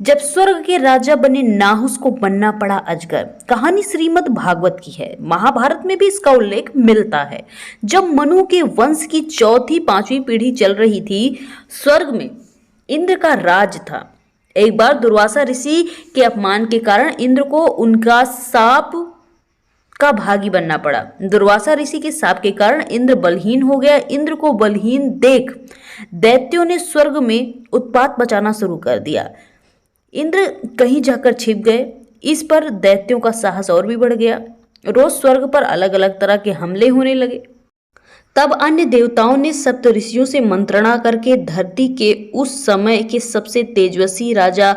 जब स्वर्ग के राजा बने नाहुस को बनना पड़ा अजगर। कहानी श्रीमद् भागवत की है। महाभारत में भी इसका उल्लेख मिलता है। जब मनु के वंश की चौथी पांचवी पीढ़ी चल रही थी, स्वर्ग में इंद्र का राज था। एक बार दुर्वासा ऋषि के अपमान के कारण इंद्र को उनका साप का भागी बनना पड़ा। दुर्वासा ऋषि के शाप के कारण इंद्र बलहीन हो गया। इंद्र को बलहीन देख दैत्यों ने स्वर्ग में उत्पात मचाना शुरू कर दिया। इंद्र कहीं जाकर छिप गए। इस पर दैत्यों का साहस और भी बढ़ गया। रोज स्वर्ग पर अलग अलग तरह के हमले होने लगे। तब अन्य देवताओं ने सप्त ऋषियों से मंत्रणा करके धरती के उस समय के सबसे तेजस्वी राजा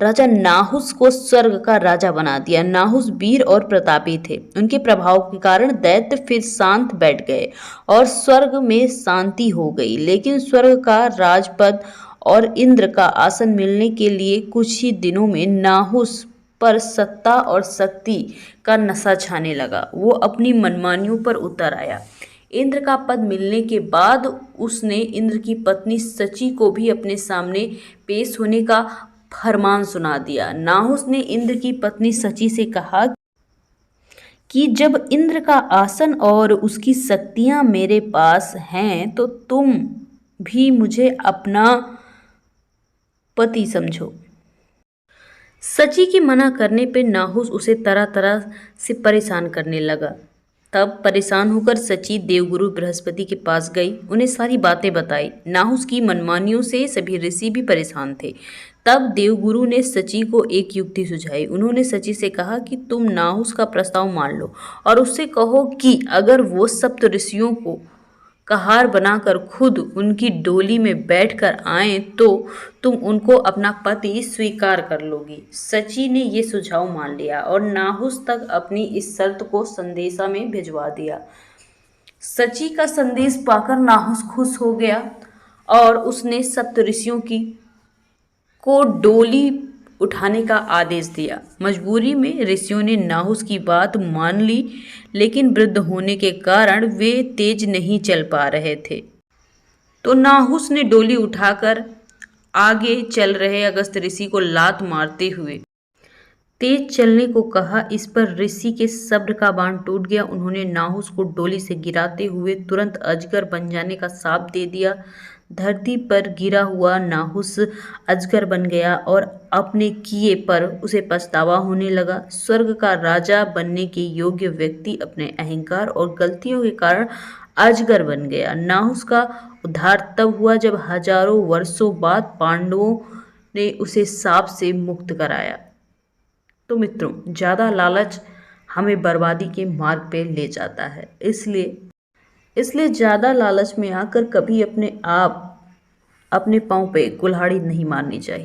राजा नाहुस को स्वर्ग का राजा बना दिया। नाहुस वीर और प्रतापी थे। उनके प्रभाव के कारण दैत्य फिर शांत बैठ गए और स्वर्ग में शांति हो गई। लेकिन स्वर्ग का राजपद और इंद्र का आसन मिलने के लिए कुछ ही दिनों में नाहुस पर सत्ता और शक्ति का नशा छाने लगा। वो अपनी मनमानियों पर उतर आया। इंद्र का पद मिलने के बाद उसने इंद्र की पत्नी सची को भी अपने सामने पेश होने का फरमान सुना दिया। नाहुस ने इंद्र की पत्नी सची से कहा कि जब इंद्र का आसन और उसकी शक्तियां मेरे पास हैं तो तुम भी मुझे अपना पति समझो। सची के मना करने पर नाहुस उसे तरह तरह से परेशान करने लगा। तब परेशान होकर सची देवगुरु बृहस्पति के पास गई, उन्हें सारी बातें बताई। नाहुस की मनमानियों से सभी ऋषि भी परेशान थे। तब देवगुरु ने सची को एक युक्ति सुझाई। उन्होंने सची से कहा कि तुम नाहुस का प्रस्ताव मान लो और उससे कहो कि अगर वो सप्त ऋषियों को कहार बनाकर खुद उनकी डोली में बैठकर आए तो तुम उनको अपना पति स्वीकार कर लोगी। सची ने ये सुझाव मान लिया और नाहुस तक अपनी इस शर्त को संदेशा में भिजवा दिया। सची का संदेश पाकर नाहुस खुश हो गया और उसने सप्तऋषियों को डोली उठाने का आदेश दिया। मजबूरी में ऋषियों ने नाहुस की बात मान ली, लेकिन वृद्ध होने के कारण वे तेज नहीं चल पा रहे थे। तो नाहुस ने डोली उठाकर आगे चल रहे अगस्त ऋषि को लात मारते हुए तेज चलने को कहा। इस पर ऋषि के सब्र का बांध टूट गया। उन्होंने नाहुस को डोली से गिराते हुए तुरंत अजगर बन जाने का शाप दे दिया। धरती पर गिरा हुआ नाहुस अजगर बन गया और अपने किए पर उसे पछतावा होने लगा। स्वर्ग का राजा बनने के योग्य व्यक्ति अपने अहंकार और गलतियों के कारण अजगर बन गया। नाहुस का उद्धार तब हुआ जब हजारों वर्षों बाद पांडवों ने उसे शाप से मुक्त कराया। तो मित्रों, ज़्यादा लालच हमें बर्बादी के मार्ग पे ले जाता है। इसलिए ज़्यादा लालच में आकर कभी अपने पाँव पे कुल्हाड़ी नहीं मारनी चाहिए।